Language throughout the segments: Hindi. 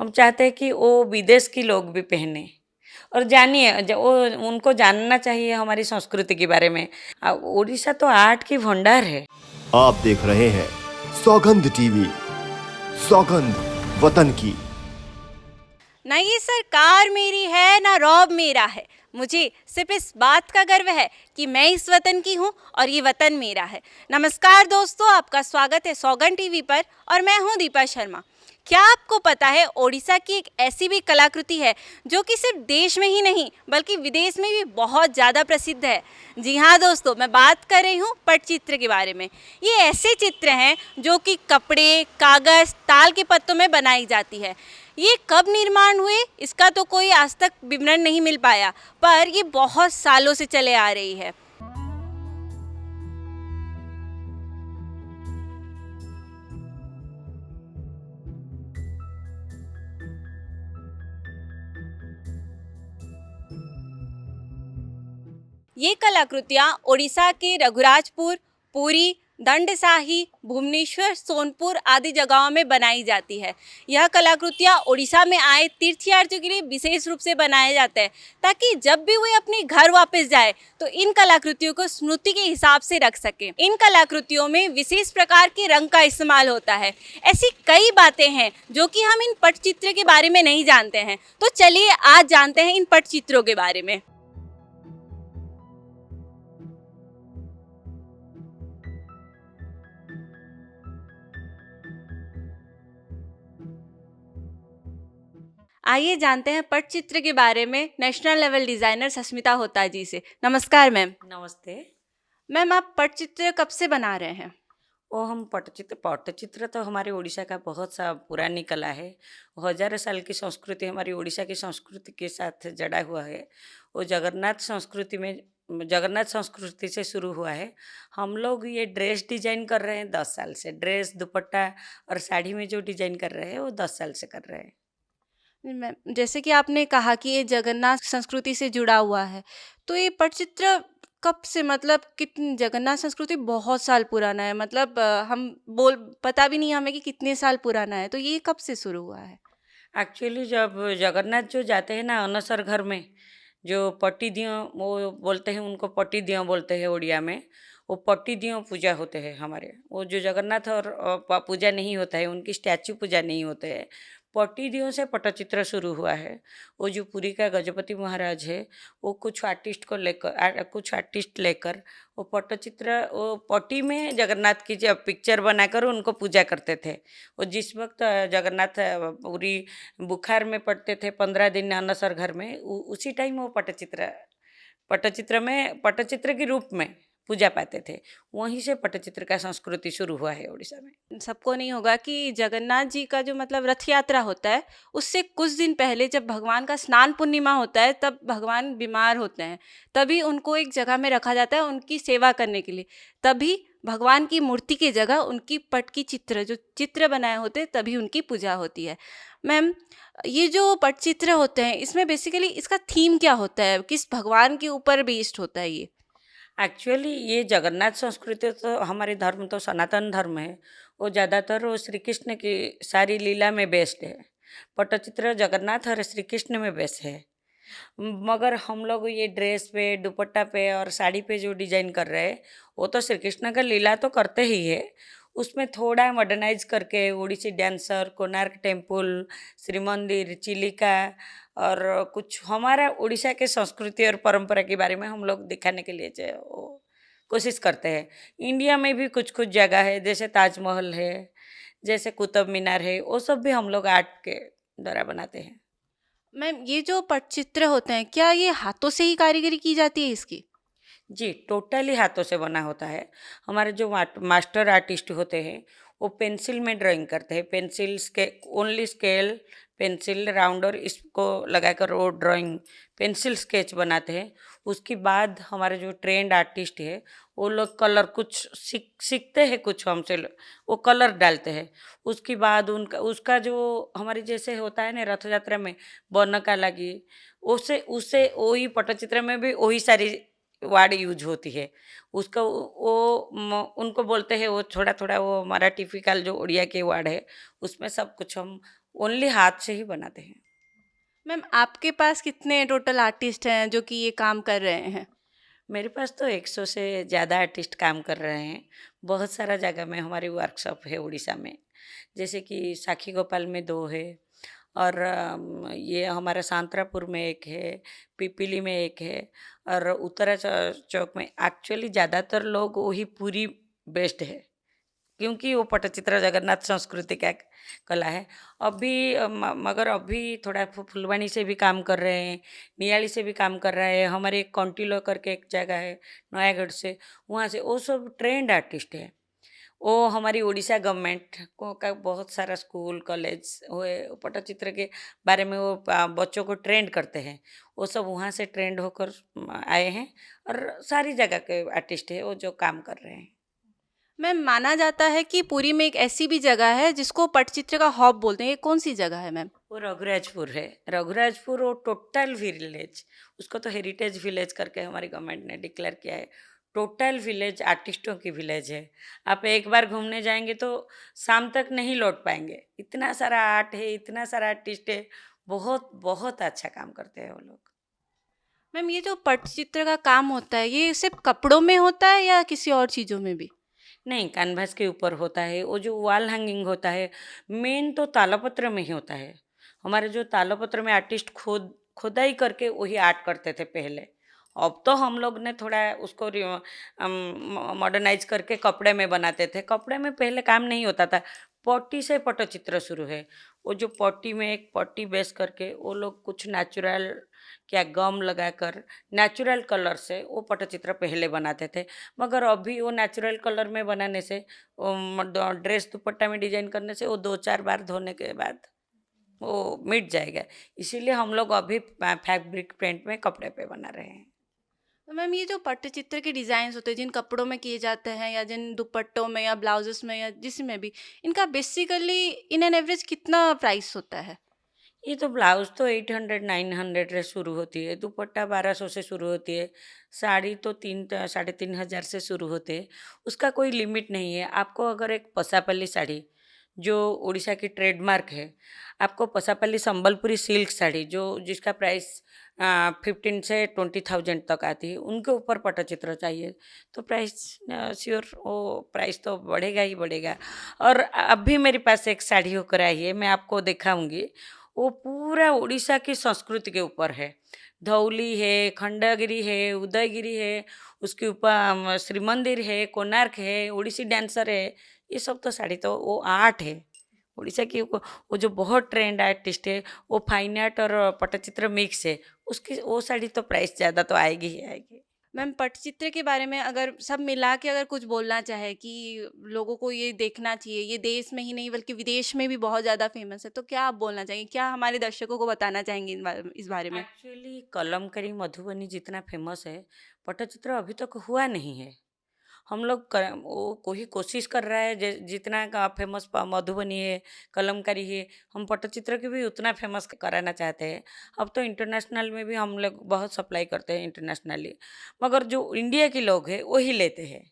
हम चाहते हैं कि वो विदेश के लोग भी पहने और जानिए वो उनको जानना चाहिए हमारी संस्कृति के बारे में। उड़ीसा तो आर्ट की भंडार है। आप देख रहे हैं सौगंध टीवी, सौगंध वतन की। ना ये सरकार मेरी है ना रौब मेरा है, मुझे सिर्फ इस बात का गर्व है कि मैं इस वतन की हूँ और ये वतन मेरा है। नमस्कार दोस्तों, आपका स्वागत है सौगंध टीवी पर और मैं हूँ दीपा शर्मा। क्या आपको पता है ओडिशा की एक ऐसी भी कलाकृति है जो कि सिर्फ देश में ही नहीं बल्कि विदेश में भी बहुत ज़्यादा प्रसिद्ध है। जी हाँ दोस्तों, मैं बात कर रही हूँ पटचित्र के बारे में। ये ऐसे चित्र हैं जो कि कपड़े, कागज़, ताल के पत्तों में बनाई जाती है। ये कब निर्माण हुए इसका तो कोई आज तक विवरण नहीं मिल पाया, पर ये बहुत सालों से चले आ रही है। ये कलाकृतियाँ ओडिशा के रघुराजपुर, पुरी, दंडसाही, भुवनेश्वर, सोनपुर आदि जगहों में बनाई जाती है। यह कलाकृतियाँ ओडिशा में आए तीर्थयात्रियों के लिए विशेष रूप से बनाए जाते हैं ताकि जब भी वे अपने घर वापस जाए तो इन कलाकृतियों को स्मृति के हिसाब से रख सकें। इन कलाकृतियों में विशेष प्रकार के रंग का इस्तेमाल होता है। ऐसी कई बातें हैं जो कि हम इन पटचित्र के बारे में नहीं जानते हैं, तो चलिए आज जानते हैं इन पटचित्रों के बारे में। आइए जानते हैं पटचित्र के बारे में नेशनल लेवल डिज़ाइनर सस्मिता होता जी से। नमस्कार मैम। नमस्ते। मैम, आप पटचित्र कब से बना रहे हैं? वो हम पट्टचित्र तो हमारे उड़ीसा का बहुत सा पुरानी कला है। हजारों साल की संस्कृति हमारी उड़ीसा की संस्कृति के साथ जड़ा हुआ है। वो जगन्नाथ संस्कृति से शुरू हुआ है। हम लोग ये ड्रेस डिजाइन कर रहे हैं 10 साल से। ड्रेस, दुपट्टा और साड़ी में जो डिजाइन कर रहे हैं वो 10 साल से कर रहे हैं। मैम, जैसे कि आपने कहा कि ये जगन्नाथ संस्कृति से जुड़ा हुआ है, तो ये पटचित्र कब से, मतलब कितनी, जगन्नाथ संस्कृति बहुत साल पुराना है, मतलब हम बोल पता भी नहीं हमें कि कितने साल पुराना है, तो ये कब से शुरू हुआ है? एक्चुअली जब जगन्नाथ जो जाते हैं ना अनसर घर में, जो पट्टी दियों वो बोलते हैं, उनको पट्टी दियों बोलते हैं उड़िया में। वो पट्टी दियों पूजा होते हैं हमारे। वो जो जगन्नाथ और पूजा नहीं होता है, उनकी स्टैचू पूजा नहीं होते हैं। पट्टी दियों से पट्टचित्र शुरू हुआ है। वो जो पुरी का गजपति महाराज है, वो कुछ आर्टिस्ट लेकर वो पट्टचित्र, वो पट्टी में जगन्नाथ की जब पिक्चर बनाकर उनको पूजा करते थे। वो जिस वक्त जगन्नाथ पूरी बुखार में पड़ते थे 15 दिन अनसर घर में, उसी टाइम वो पट्टचित्र के रूप में पूजा पाते थे। वहीं से पट्टचित्र का संस्कृति शुरू हुआ है उड़ीसा में। सबको नहीं होगा कि जगन्नाथ जी का जो मतलब रथ यात्रा होता है, उससे कुछ दिन पहले जब भगवान का स्नान पूर्णिमा होता है तब भगवान बीमार होते हैं, तभी उनको एक जगह में रखा जाता है उनकी सेवा करने के लिए। तभी भगवान की मूर्ति की जगह उनकी पट की चित्र, जो चित्र बनाए होते हैं, तभी उनकी पूजा होती है। मैम, ये जो पटचित्र होते हैं इसमें बेसिकली इसका थीम क्या होता है, किस भगवान के ऊपर बेस्ड होता है ये? एक्चुअली ये जगन्नाथ संस्कृति तो हमारे धर्म तो सनातन धर्म है। वो ज़्यादातर वो श्री कृष्ण की सारी लीला में बेस्ड है। पट्टचित्र जगन्नाथ और श्री कृष्ण में बेस्ड है। मगर हम लोग ये ड्रेस पे, दुपट्टा पे और साड़ी पे जो डिजाइन कर रहे हैं, वो तो श्री कृष्ण का लीला तो करते ही है। उसमें थोड़ा मॉडर्नाइज करके ओडिसी डांसर, कोणार्क टेम्पल, श्री मंदिर, चिलिका और कुछ हमारा उड़ीसा के संस्कृति और परंपरा के बारे में हम लोग दिखाने के लिए वो कोशिश करते हैं। इंडिया में भी कुछ कुछ जगह है, जैसे ताजमहल है, जैसे कुतुब मीनार है, वो सब भी हम लोग आर्ट के द्वारा बनाते हैं। मैम, ये जो पटचित्र होते हैं क्या ये हाथों से ही कारीगरी की जाती है इसकी? जी, टोटली हाथों से बना होता है। हमारे जो मास्टर आर्टिस्ट होते हैं, वो पेंसिल में ड्राइंग करते हैं। पेंसिल स्के ओनली स्केल, पेंसिल, राउंडर इसको लगाकर वो ड्राइंग, पेंसिल स्केच बनाते हैं। उसके बाद हमारे जो ट्रेंड आर्टिस्ट है, वो लोग कलर कुछ सीखते हैं, कुछ हमसे वो कलर डालते हैं। उसके बाद उनका उसका जो हमारे जैसे होता है ना रथ यात्रा में बनका लगी, उसे उसे वही पट्टचित्र में भी वही सारी वर्ड यूज होती है। उसका उनको बोलते हैं, वो थोड़ा थोड़ा वो हमारा टिपिकल जो उड़िया के वर्ड है, उसमें सब कुछ हम ओनली हाथ से ही बनाते हैं। मैम आपके पास कितने टोटल आर्टिस्ट हैं जो कि ये काम कर रहे हैं? मेरे पास तो 100 से ज़्यादा आर्टिस्ट काम कर रहे हैं। बहुत सारा जगह में हमारी वर्कशॉप है उड़ीसा में। जैसे कि साखी गोपाल में 2 है और ये हमारा सांतरापुर में 1 है, पिपीली में 1 है और उत्तरा चौक में। एक्चुअली ज़्यादातर लोग वही पुरी बेस्ड है, क्योंकि वो पट्टचित्र जगन्नाथ संस्कृति का एक कला है। अभी मगर अभी थोड़ा फुलवानी से भी काम कर रहे हैं, नियाली से भी काम कर रहे हैं। हमारे एक कौंटिलो करके एक जगह है नयागढ़ से, वहाँ से वो सब ट्रेंड आर्टिस्ट है। वो हमारी उड़ीसा गवर्नमेंट को का बहुत सारा स्कूल कॉलेज हुए पट्टचित्र के बारे में वो बच्चों को ट्रेंड करते हैं। वो सब वहाँ से ट्रेंड होकर आए हैं और सारी जगह के आर्टिस्ट है वो जो काम कर रहे हैं। मैम माना जाता है कि पुरी में एक ऐसी भी जगह है जिसको पट्टचित्र का हॉब बोलते हैं, ये कौन सी जगह है मैम? वो रघुराजपुर है। रघुराजपुर वो टोटल विलेज, उसको तो हेरिटेज विलेज करके हमारी गवर्नमेंट ने डिक्लेयर किया है। टोटल विलेज आर्टिस्टों की विलेज है। आप एक बार घूमने जाएंगे तो शाम तक नहीं लौट पाएंगे। इतना सारा आर्ट है, इतना सारा आर्टिस्ट है। बहुत बहुत अच्छा काम करते हैं वो लोग। मैम ये जो पट्टचित्र का काम होता है ये सिर्फ कपड़ों में होता है या किसी और चीज़ों में भी? नहीं, कैनवास के ऊपर होता है। वो जो वॉल हैंगिंग होता है, मेन तो तालपत्र में ही होता है। हमारे जो तालपत्र में आर्टिस्ट खुदाई करके वही आर्ट करते थे पहले। अब तो हम लोग ने थोड़ा उसको मॉडर्नाइज करके कपड़े में बनाते थे। कपड़े में पहले काम नहीं होता था। पट्टी से पट्टचित्र शुरू है। वो जो पट्टी में एक पट्टी बेस करके वो लोग कुछ नेचुरल क्या गम लगाकर नेचुरल कलर से वो पट्टचित्र पहले बनाते थे। मगर अभी वो नेचुरल कलर में बनाने से ड्रेस दुपट्टा में डिजाइन करने से वो 2-4 बार धोने के बाद वो मिट जाएगा। इसीलिए हम लोग अभी फैब्रिक प्रिंट में कपड़े पे बना रहे हैं। तो मैम ये जो पट्टचित्र के डिज़ाइंस होते हैं जिन कपड़ों में किए जाते हैं या जिन दुपट्टों में या ब्लाउजेस में या जिसमें भी, इनका बेसिकली इन एन एवरेज कितना प्राइस होता है? ये तो ब्लाउज तो 800-900 से शुरू होती है, दुपट्टा 1200 से शुरू होती है, साड़ी तो 3-3,500 से शुरू होते हैं। उसका कोई लिमिट नहीं है। आपको अगर एक पसापल्ली साड़ी जो उड़ीसा की ट्रेडमार्क है, आपको पसापल्ली संबलपुरी सिल्क साड़ी जो जिसका प्राइस 15 से 20,000 तक आती है, उनके ऊपर पट्टचित्र चाहिए तो प्राइस श्योर वो प्राइस तो बढ़ेगा ही बढ़ेगा। और अभी मेरे पास एक साड़ी होकर आई है, मैं आपको दिखाऊंगी। वो पूरा उड़ीसा की संस्कृति के ऊपर है। धौली है, खंडगिरी है, उदयगिरी है, उसके ऊपर श्री मंदिर है, कोणार्क है, उड़ीसी डांसर है। ये सब तो साड़ी तो वो आर्ट है उड़ीसा की। वो जो बहुत ट्रेंड आर्टिस्ट है, वो फाइन आर्ट और पट्टचित्र मिक्स है। उसकी वो साड़ी तो प्राइस ज़्यादा तो आएगी ही आएगी। मैम पट्टचित्र के बारे में अगर सब मिला के अगर कुछ बोलना चाहे कि लोगों को ये देखना चाहिए, ये देश में ही नहीं बल्कि विदेश में भी बहुत ज़्यादा फेमस है, तो क्या आप बोलना चाहेंगे? क्या हमारे दर्शकों को बताना चाहेंगे इस बारे में? एक्चुअली कलमकरी मधुबनी जितना फेमस है, पट्टचित्र अभी तक हुआ नहीं है। हम लोग वो कोई कोशिश कर रहा है जितना का फेमस मधुबनी है, कलमकारी है, हम पट्टचित्र की भी उतना फेमस कराना चाहते हैं। अब तो इंटरनेशनल में भी हम लोग बहुत सप्लाई करते हैं इंटरनेशनली, मगर जो इंडिया के लोग हैं वही लेते हैं।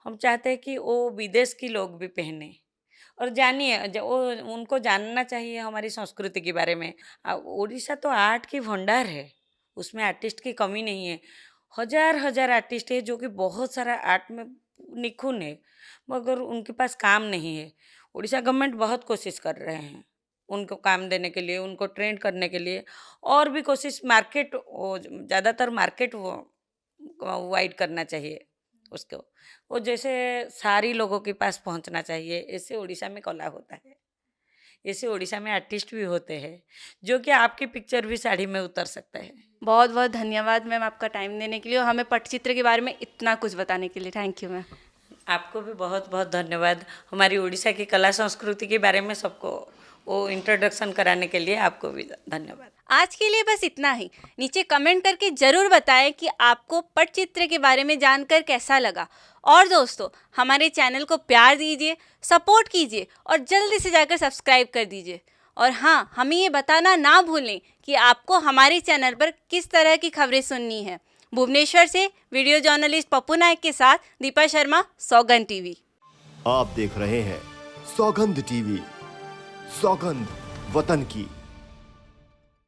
हम चाहते हैं कि वो विदेश के लोग भी पहने और जानिए वो उनको जानना चाहिए हमारी संस्कृति के बारे में। उड़ीसा तो आर्ट की भंडार है, उसमें आर्टिस्ट की कमी नहीं है। हजार हजार आर्टिस्ट है जो कि बहुत सारा आर्ट में निपुण है, मगर उनके पास काम नहीं है। उड़ीसा गवर्नमेंट बहुत कोशिश कर रहे हैं उनको काम देने के लिए, उनको ट्रेंड करने के लिए। और भी कोशिश मार्केट वो ज़्यादातर मार्केट वो वाइड करना चाहिए उसको। वो जैसे सारी लोगों के पास पहुंचना चाहिए। ऐसे उड़ीसा में कला होता है, ऐसे उड़ीसा में आर्टिस्ट भी होते हैं जो कि आपकी पिक्चर भी साड़ी में उतर सकता है। बहुत बहुत धन्यवाद मैम आपका टाइम देने के लिए और हमें पट्टचित्र के बारे में इतना कुछ बताने के लिए। Thank you ma'am. आपको भी बहुत बहुत धन्यवाद। हमारी उड़ीसा की कला संस्कृति के बारे में सबको वो इंट्रोडक्शन कराने के लिए आपको भी धन्यवाद। आज के लिए बस इतना ही। नीचे कमेंट करके ज़रूर बताएं कि आपको पट्टचित्र के बारे में जानकर कैसा लगा। और दोस्तों हमारे चैनल को प्यार दीजिए, सपोर्ट कीजिए और जल्दी से जाकर सब्सक्राइब कर दीजिए। और हाँ, हमें ये बताना ना भूलें कि आपको हमारे चैनल पर किस तरह की खबरें सुननी है। भुवनेश्वर से वीडियो जर्नलिस्ट पप्पू नायक के साथ दीपा शर्मा, सौगंध टीवी। आप देख रहे हैं सौगंध टीवी। सौगंध वतन की।